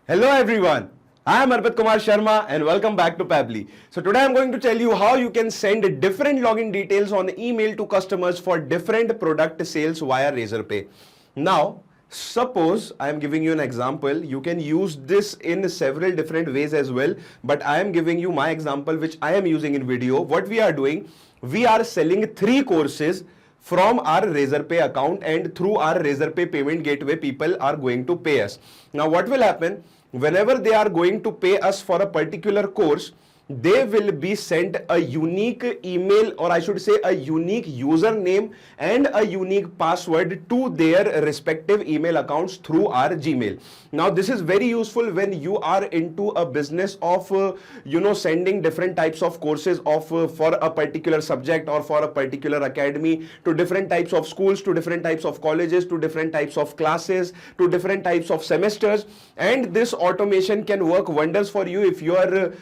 Hello everyone, I am Arpit Kumar Sharma and welcome back to Pably. So today I am going to tell you how you can send different login details on email to customers for different product sales via Razorpay. Now, suppose I am giving you an example. You can use this in several different ways as well, but I am giving you my example which I am using in video. What we are doing, we are selling 3 courses from our Razorpay account, and through our Razorpay payment gateway people are going to pay us. Now what will happen, whenever they are going to pay us for a particular course, they will be sent a unique email, or I should say a unique username and a unique password to their respective email accounts through our Gmail. Now this is very useful when you are into a business of sending different types of courses of for a particular subject or for a particular academy to different types of schools, to different types of colleges, to different types of classes, to different types of semesters. And this automation can work wonders for you if you are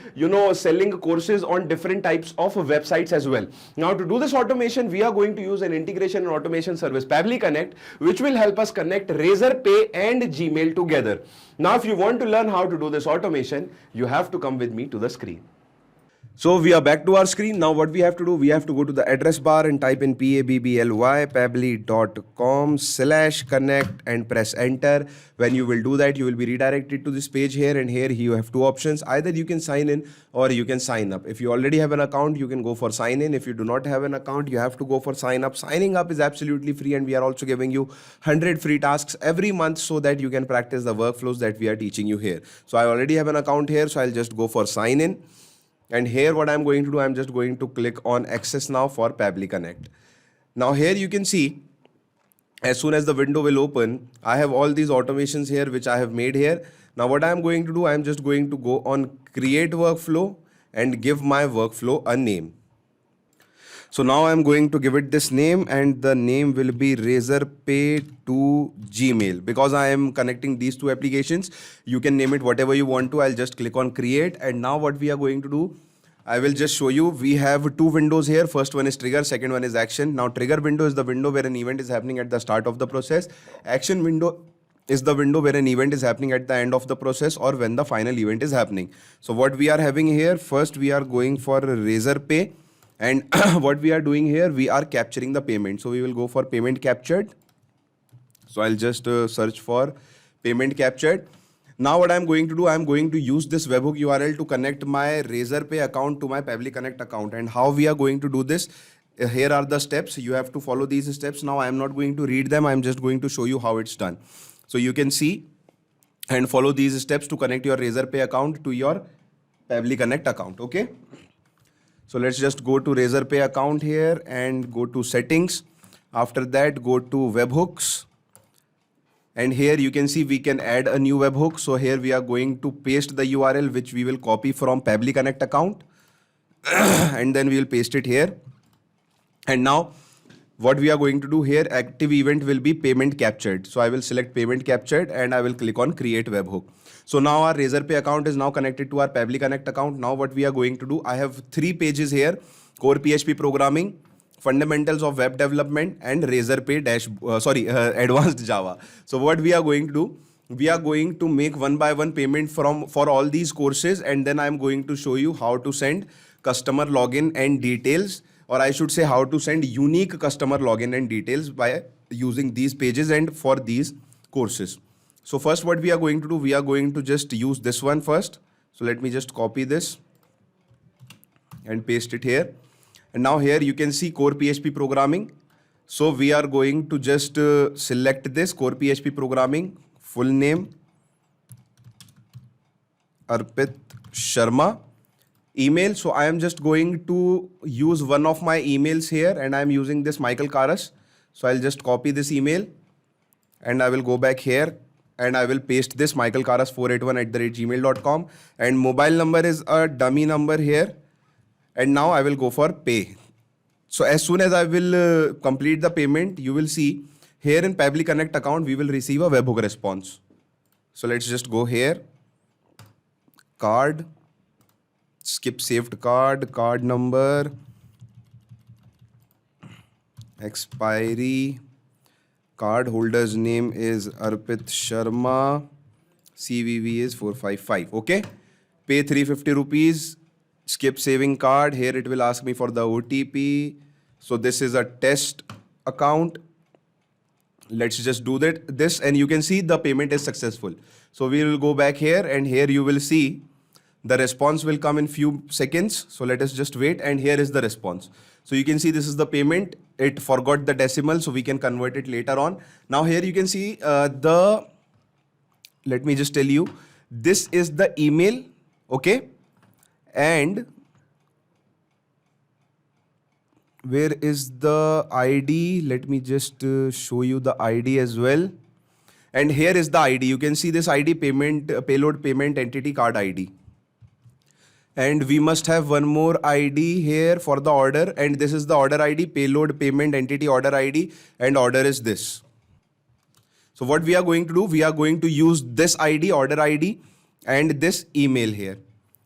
selling courses on different types of websites as well. Now to do this automation, we are going to use an integration and automation service, Pably Connect, which will help us connect Razorpay and Gmail together. Now if you want to learn how to do this automation, you have to come with me to the screen. So we are back to our screen. Now what we have to do, we have to go to the address bar and type in pably.com/connect and press enter. When you will do that, you will be redirected to this page here, and here you have two options. Either you can sign in or you can sign up. If you already have an account, you can go for sign in. If you do not have an account, you have to go for sign up. Signing up is absolutely free, and we are also giving you 100 free tasks every month so that you can practice the workflows that we are teaching you here. So I already have an account here, so I'll just go for sign in. And here what I'm going to do, I'm just going to click on access now for Pably Connect. Now here you can see, as soon as the window will open, I have all these automations here which I have made here. Now what I'm going to do, I'm just going to go on create workflow and give my workflow a name. So now I'm going to give it this name, and the name will be Razorpay to Gmail. Because I am connecting these two applications, you can name it whatever you want to. I'll just click on create, and now what we are going to do, I will just show you. We have two windows here. First one is trigger, second one is action. Now trigger window is the window where an event is happening at the start of the process. Action window is the window where an event is happening at the end of the process or when the final event is happening. So what we are having here, first we are going for Razorpay. And what we are doing here, we are capturing the payment. So we will go for payment captured. So I'll just search for payment captured. Now what I'm going to do, I'm going to use this webhook URL to connect my Razorpay account to my Pably Connect account. And how we are going to do this, here are the steps. You have to follow these steps. Now I'm not going to read them. I'm just going to show you how it's done. So you can see and follow these steps to connect your Razorpay account to your Pably Connect account. Okay. So let's just go to Razorpay account here and go to settings. After that, go to webhooks. And here you can see we can add a new webhook. So here we are going to paste the URL which we will copy from Pably Connect account. And then we will paste it here. And now what we are going to do here, active event will be payment captured. So I will select payment captured and I will click on create webhook. So now our Razorpay account is now connected to our Pably Connect account. Now what we are going to do, I have 3 pages here: core PHP programming, fundamentals of web development, and Razorpay advanced Java. So what we are going to do, we are going to make one by one payment for all these courses, and then I am going to show you how to send customer login and details, or I should say how to send unique customer login and details by using these pages and for these courses. So first what we are going to do, we are going to just use this one first. So let me just copy this and paste it here. And now here you can see core PHP programming. So we are going to just select this core PHP programming, full name, Arpit Sharma. Email, so I am just going to use one of my emails here, and I am using this Michael Karas. So I'll just copy this email and I will go back here and I will paste this michaelkaras481@gmail.com, and mobile number is a dummy number here. And now I will go for pay. So as soon as I will complete the payment, you will see here in Pably Connect account, we will receive a webhook response. So let's just go here, card, skip saved card, card number, expiry, card holder's name is Arpit Sharma, CVV is 455. Okay. Pay 350 rupees. Skip saving card. Here it will ask me for the OTP. So this is a test account. Let's just do this and you can see the payment is successful. So we will go back here and here you will see the response will come in few seconds. So let us just wait and here is the response. So you can see this is the payment. It forgot the decimal so we can convert it later on. Now here you can see let me just tell you, this is the email, okay? And where is the ID? Let me just show you the ID as well. And here is the ID. You can see this ID, payment, payload payment entity card ID. And we must have one more ID here for the order. And this is the order ID, payload payment entity order ID, and order is this. So what we are going to do, we are going to use this ID, order ID, and this email here,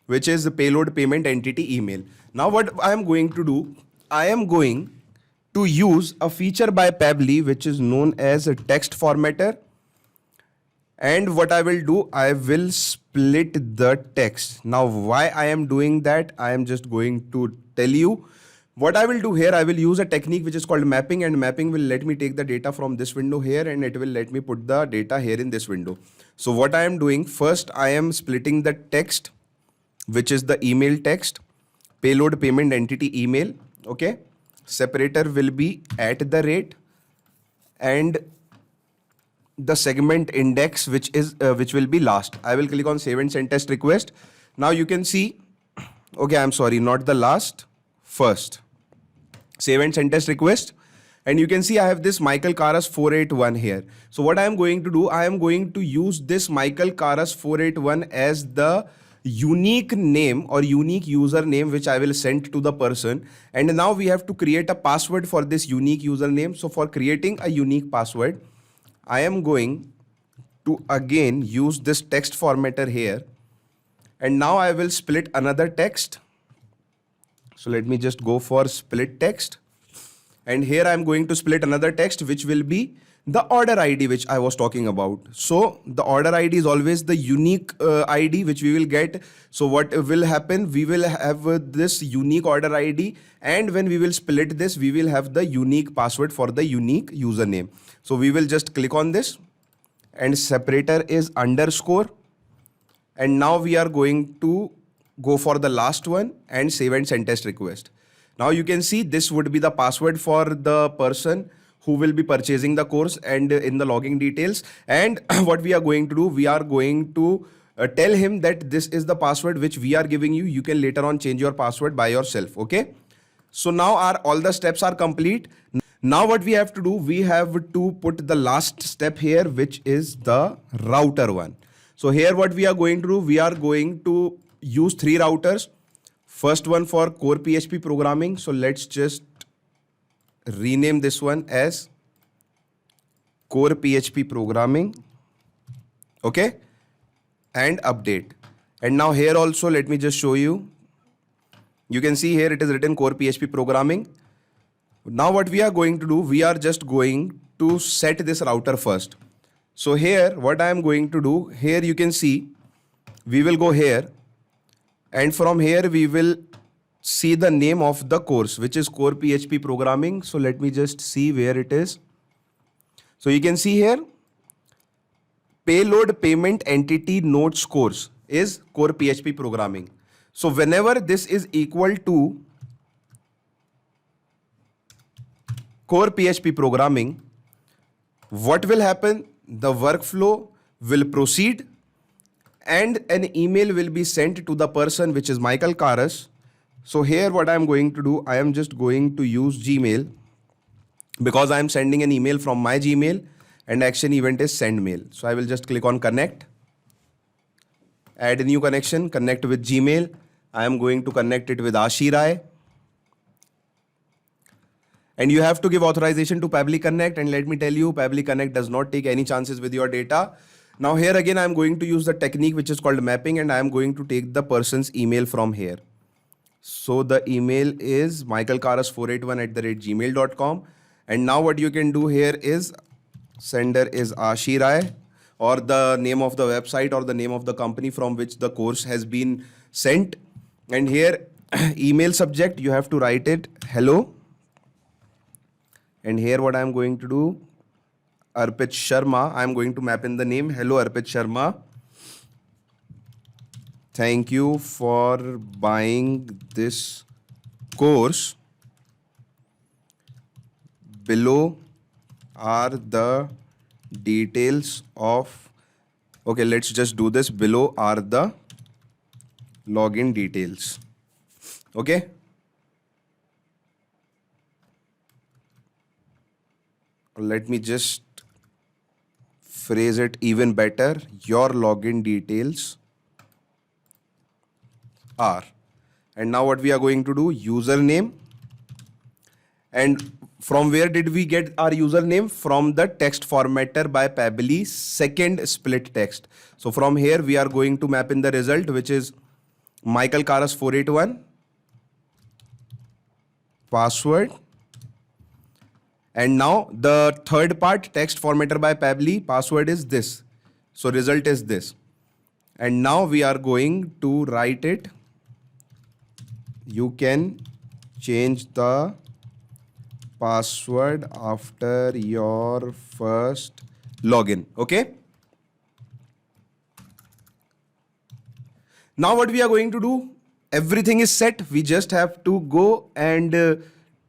which is the payload payment entity email. Now what I am going to do, I am going to use a feature by Pabbly, which is known as a text formatter. And what I will do, I will split the text. Now why I am doing that, I am just going to tell you. What I will do here, I will use a technique which is called mapping, and mapping will let me take the data from this window here and it will let me put the data here in this window. So what I am doing, first I am splitting the text, which is the email text, payload payment entity email, okay? Separator will be at the rate and the segment index which will be last. I will click on save and send test request. Now you can see, okay, I'm sorry, not the last, first. Save and send test request. And you can see I have this Michael Karas 481 here. So what I am going to do, I am going to use this Michael Karas 481 as the unique name or unique username which I will send to the person. And now we have to create a password for this unique username. So for creating a unique password, I am going to again use this text formatter here. And now I will split another text. So let me just go for split text. And here I am going to split another text which will be the order ID which I was talking about. So the order ID is always the unique ID which we will get. So what will happen, we will have this unique order ID, and when we will split this, we will have the unique password for the unique username. So we will just click on this and separator is underscore. And now we are going to go for the last one and save and send test request. Now you can see this would be the password for the person who will be purchasing the course and in the login details. And what we are going to do, we are going to tell him that this is the password which we are giving you. You can later on change your password by yourself. Okay. So now all the steps are complete. Now what we have to do, we have to put the last step here, which is the router one. So here what we are going to do, we are going to use 3 routers. First one for core PHP programming. So let's just rename this one as core PHP programming. Okay. And update. And now here also, let me just show you. You can see here it is written core PHP programming. Now what we are going to do, we are just going to set this router first. So here what I am going to do, here you can see, we will go here. And from here, we will see the name of the course, which is core PHP programming. So let me just see where it is. So you can see here, payload payment entity nodes course is core PHP programming. So whenever this is equal to core PHP programming, what will happen? The workflow will proceed and an email will be sent to the person, which is Michael Karas. So here what I am going to do, I am just going to use Gmail because I am sending an email from my Gmail and action event is send mail. So I will just click on connect, add a new connection, connect with Gmail. I am going to connect it with Ashi Rai. And you have to give authorization to Pabbly Connect. And let me tell you, Pabbly Connect does not take any chances with your data. Now here again, I am going to use the technique which is called mapping, and I am going to take the person's email from here. So the email is michaelkaras481@gmail.com. And now what you can do here is sender is Ashi Rai. or the name of the website or the name of the company from which the course has been sent. And here email subject, you have to write it hello. And here what I am going to do, Arpit Sharma, I am going to map in the name. Hello Arpit Sharma. Thank you for buying this course. Below are the details of, okay, let's just do this. Below are the login details. Okay. Let me just phrase it even better. Your login details are. And now what we are going to do, username. And from where did we get our username? From the text formatter by Pabbly second split text. So from here we are going to map in the result, which is Michael Karas 481 password. And now the third part, text formatter by Pabbly, password is this. So result is this. And now we are going to write it. You can change the password after your first login. Okay. Now what we are going to do, everything is set. We just have to go and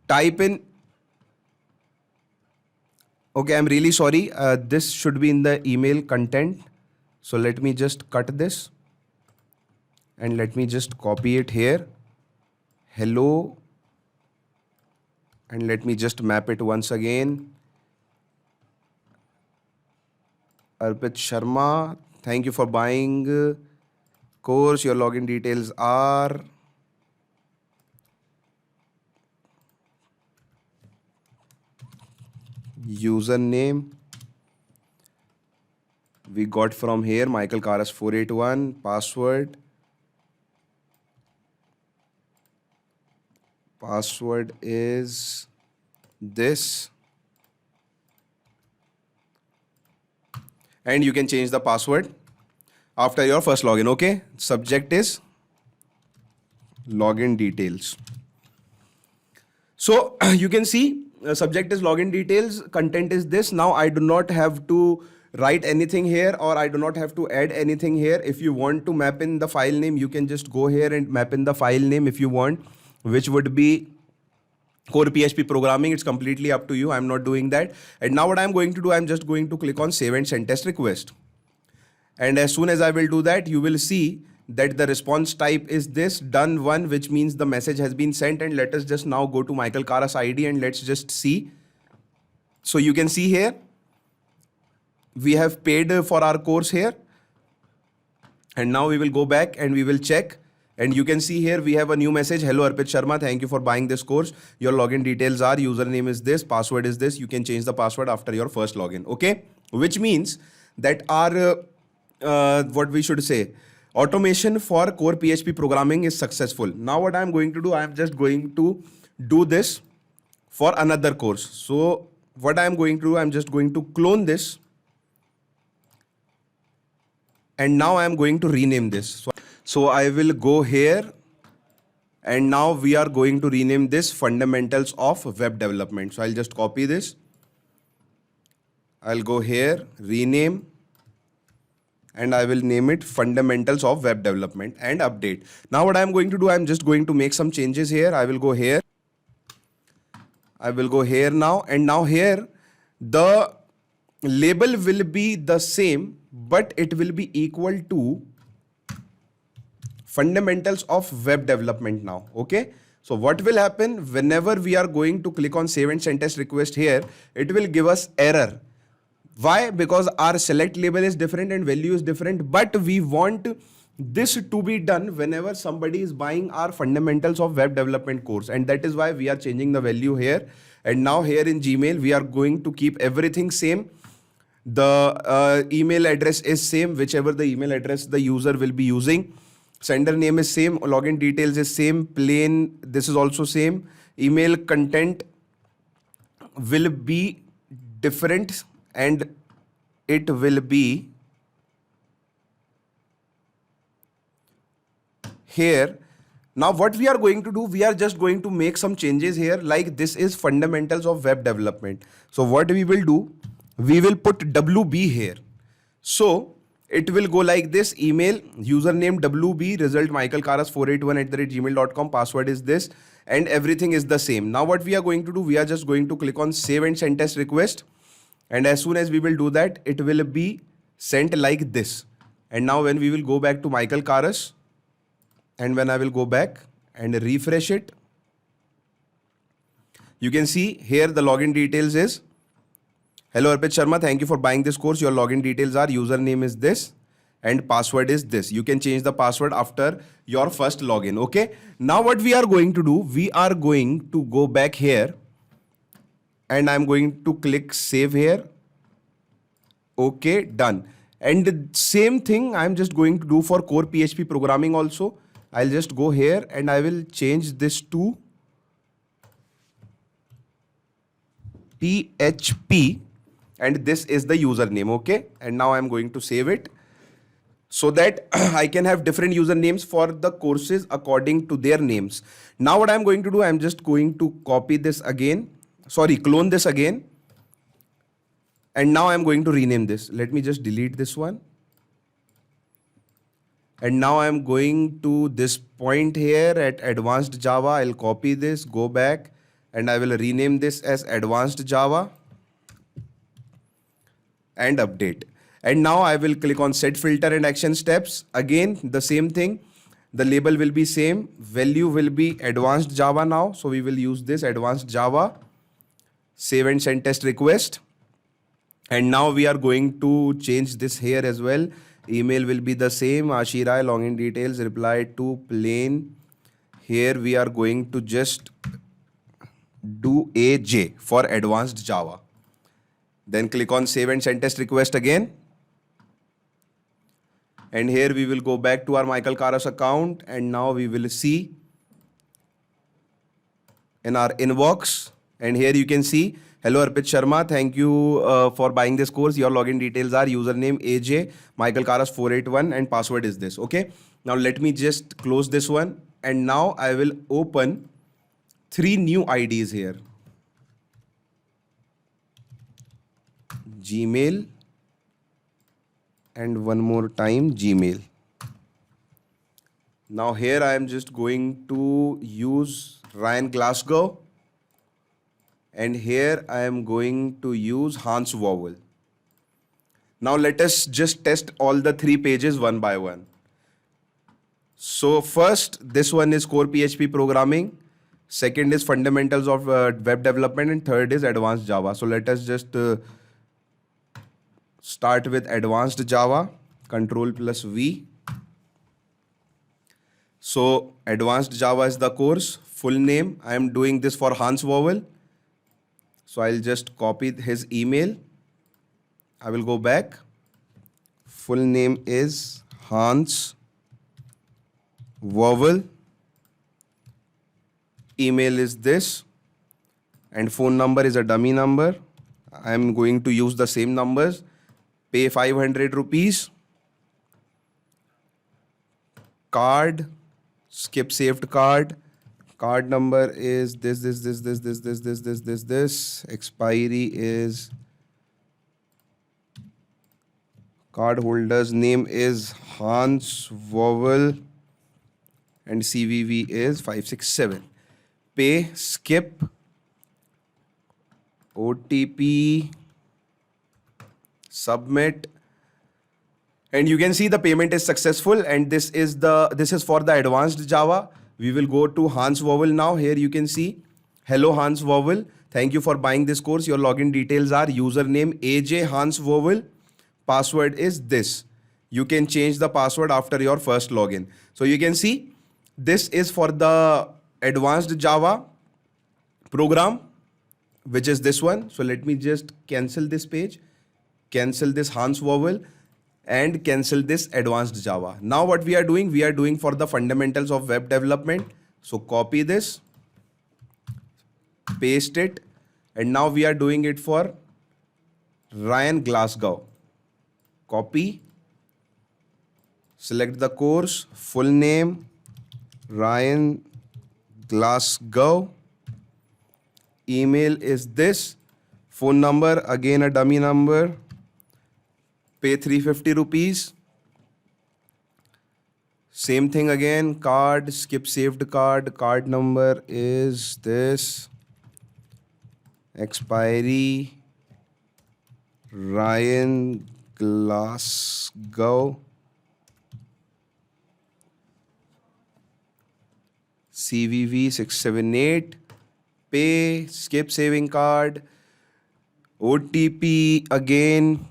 type in. Okay, I'm really sorry. This should be in the email content. So let me just cut this and let me just copy it here. Hello. And let me just map it once again. Arpit Sharma, thank you for buying course. Your login details are. Username we got from here, Michael Karas 481. Password. Password is this. And you can change the password after your first login. Okay. Subject is login details. So you can see subject is login details, content is this. Now I do not have to write anything here, or I do not have to add anything here. If you want to map in the file name, you can just go here and map in the file name if you want, which would be core PHP programming. It's completely up to you. I'm not doing that. And now what I'm going to do, I'm just going to click on save and send test request. And as soon as I will do that, you will see that the response type is this, done one, which means the message has been sent. And let us just now go to Michael Karas ID and let's just see. So you can see here, we have paid for our course here. And now we will go back and we will check. And you can see here, we have a new message. Hello, Arpit Sharma. Thank you for buying this course. Your login details are, username is this, password is this. You can change the password after your first login. Okay. Which means that our, what we should say, automation for core PHP programming is successful. Now what I'm going to do, I'm just going to do this for another course. So what I'm going to do, I'm just going to clone this. And now I'm going to rename this. So I will go here. And now we are going to rename this fundamentals of web development. So I'll just copy this. I'll go here, rename. And I will name it fundamentals of web development and update. Now what I'm going to do, I'm just going to make some changes here. I will go here. I will go here now. And now here, the label will be the same, but it will be equal to fundamentals of web development now. Okay. So what will happen whenever we are going to click on save and send test request here, it will give us error. Why? Because our select label is different and value is different, but we want this to be done whenever somebody is buying our fundamentals of web development course. And that is why we are changing the value here. And now here in Gmail, we are going to keep everything same. The email address is same, whichever the email address the user will be using. Sender name is same, login details is same, plain, this is also same. Email content will be different and it will be here. Now what we are going to do, we are just going to make some changes here, like this is fundamentals of web development. So what we will do, we will put WB here. So it will go like this: email, username WB, result michaelkaras481@gmail.com, password is this, and everything is the same. Now what we are going to do, we are just going to click on save and send test request. And as soon as we will do that, it will be sent like this. And now when we will go back to Michael Karas, and when I will go back and refresh it, you can see here the login details is, hello Arpit Sharma, thank you for buying this course. Your login details are, username is this and password is this. You can change the password after your first login. Okay. Now what we are going to do, we are going to go back here and I'm going to click save here. Okay, done. And the same thing I'm just going to do for core PHP programming also. I'll just go here and I will change this to PHP and this is the username. Okay, and now I'm going to save it so that I can have different usernames for the courses according to their names. Now what I'm going to do, I'm just going to copy this again, clone this again, and now I'm going to rename this. Let me just delete this one. And now I'm going to this point here at advanced Java. I'll copy this, go back, and I will rename this as advanced Java and update. And now I will click on set filter and action steps. Again, the same thing. The label will be same. Value will be advanced Java now. So we will use this advanced Java. Save and send test request. And now we are going to change this here as well. Email will be the same. Ashira, login details, reply to plain. Here we are going to just do AJ for advanced Java. Then click on save and send test request again. And here we will go back to our Michael Karas account. And now we will see in our inbox. And here you can see, hello Arpit Sharma, thank you for buying this course. Your login details are username AJ, Michael Karas 481 and password is this. Okay. Now let me just close this one. And now I will open 3 new IDs here. Gmail and one more time Gmail. Now here I am just going to use Ryan Glasgow. And here I am going to use Hans Vowel. Now let us just test all the 3 pages one by one. So first, this one is core PHP programming. Second is fundamentals of web development. And third is advanced Java. So let us just start with advanced Java. Control+V. So advanced Java is the course. Full name. I am doing this for Hans Vowel. So I'll just copy his email. I will go back. Full name is Hans Vowel. Email is this. And phone number is a dummy number. I'm going to use the same numbers. Pay 500 rupees. Card. Skip saved card. Card number is this. Expiry is, card holder's name is Hans Vowel and CVV is 567. Pay, skip, OTP, submit. And you can see the payment is successful and this is for the advanced Java. We will go to Hans Vowel now. Here you can see, hello Hans Vowel. Thank you for buying this course. Your login details are username AJ Hans Vowel. Password is this. You can change the password after your first login. So you can see this is for the advanced Java program, which is this one. So let me just cancel this page, cancel this Hans Vowel and cancel this advanced Java. Now what we are doing for the fundamentals of web development. So copy this, paste it, and now we are doing it for Ryan Glasgow. Copy, select the course, full name, Ryan Glasgow. Email is this. Phone number, again a dummy number. Pay 350 rupees. Same thing again. Card, skip saved card. Card number is this. Expiry, Ryan Glasgow. CVV 678. Pay, skip saving card. OTP again.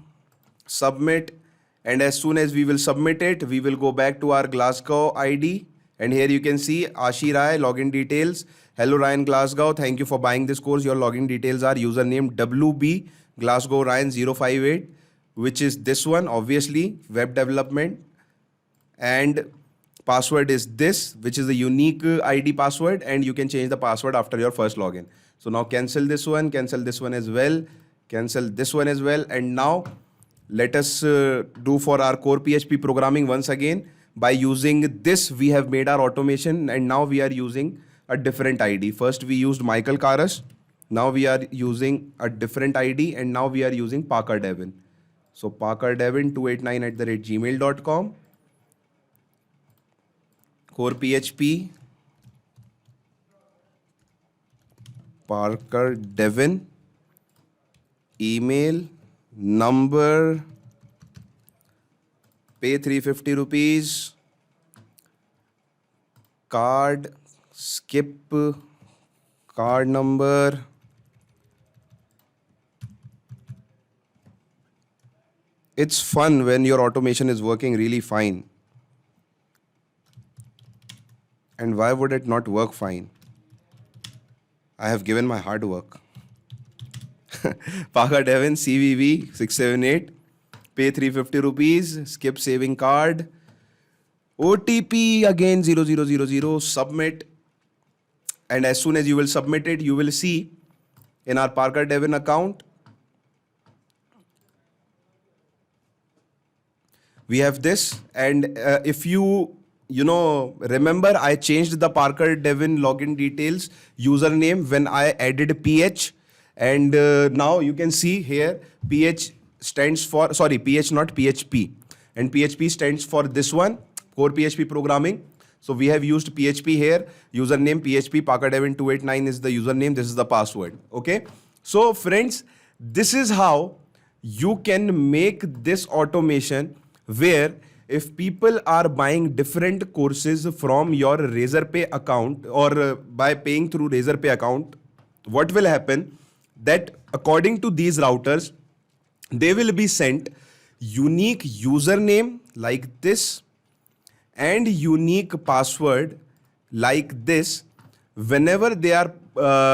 Submit. And as soon as we will submit it, we will go back to our Glasgow ID. And here you can see Ashi Rai, login details. Hello Ryan Glasgow, thank you for buying this course. Your login details are username WB Glasgow Ryan 058, which is this one, obviously, web development. And password is this, which is a unique ID password, and you can change the password after your first login. So now cancel this one as well, cancel this one as well. And now let us do for our core PHP programming once again. By using this, we have made our automation, and now we are using a different ID. First we used Michael Karas. Now we are using a different ID, and now we are using Parker Devin. So Parker Devin 289@gmail.com. Core PHP, Parker Devin, email, number, pay 350 rupees, card, skip card number, it's fun when your automation is working really fine. And why would it not work fine? I have given my hard work. Parker Devin, CVV 678, pay 350 rupees, skip saving card, OTP again 0000, submit. And as soon as you will submit it, you will see in our Parker Devin account, we have this. And if you remember, I changed the Parker Devin login details username when I added PH. And now you can see here, PH stands for, PH not PHP. And PHP stands for this one, core PHP programming. So we have used PHP here, username PHP, Parker Devin 289 is the username, this is the password, okay? So friends, this is how you can make this automation where if people are buying different courses from your Razorpay account or by paying through Razorpay account, what will happen that according to these routers, they will be sent unique username like this and unique password like this whenever they are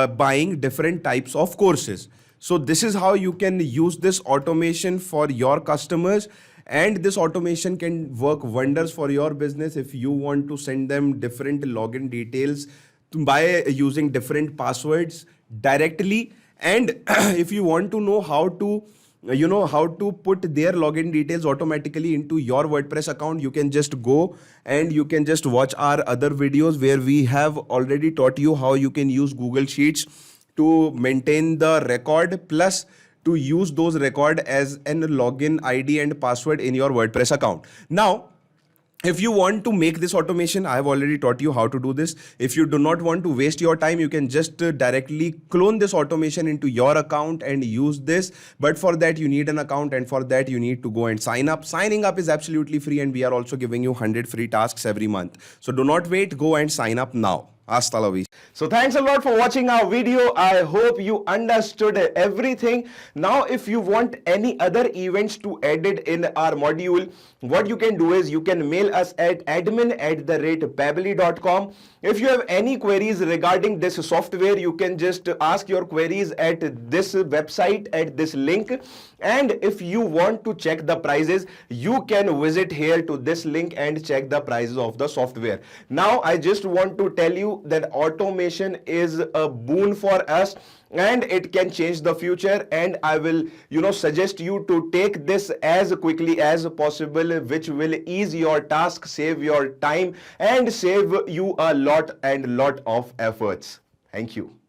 buying different types of courses. So this is how you can use this automation for your customers, and this automation can work wonders for your business if you want to send them different login details by using different passwords directly. And if you want to know how to put their login details automatically into your WordPress account, you can just go and you can just watch our other videos where we have already taught you how you can use Google Sheets to maintain the record, plus to use those record as an login ID and password in your WordPress account. Now, if you want to make this automation, I have already taught you how to do this. If you do not want to waste your time, you can just directly clone this automation into your account and use this. But for that, you need an account, and for that, you need to go and sign up. Signing up is absolutely free, and we are also giving you 100 free tasks every month. So do not wait, go and sign up now. Hasta la vista. So thanks a lot for watching our video. I hope you understood everything. Now, if you want any other events to added in our module, what you can do is you can mail us at admin@pabbly.com. If you have any queries regarding this software, you can just ask your queries at this website, at this link. And if you want to check the prices, you can visit here to this link and check the prices of the software. Now, I just want to tell you you that automation is a boon for us and it can change the future, and I will suggest you to take this as quickly as possible, which will ease your task, save your time, and save you a lot of efforts. Thank you.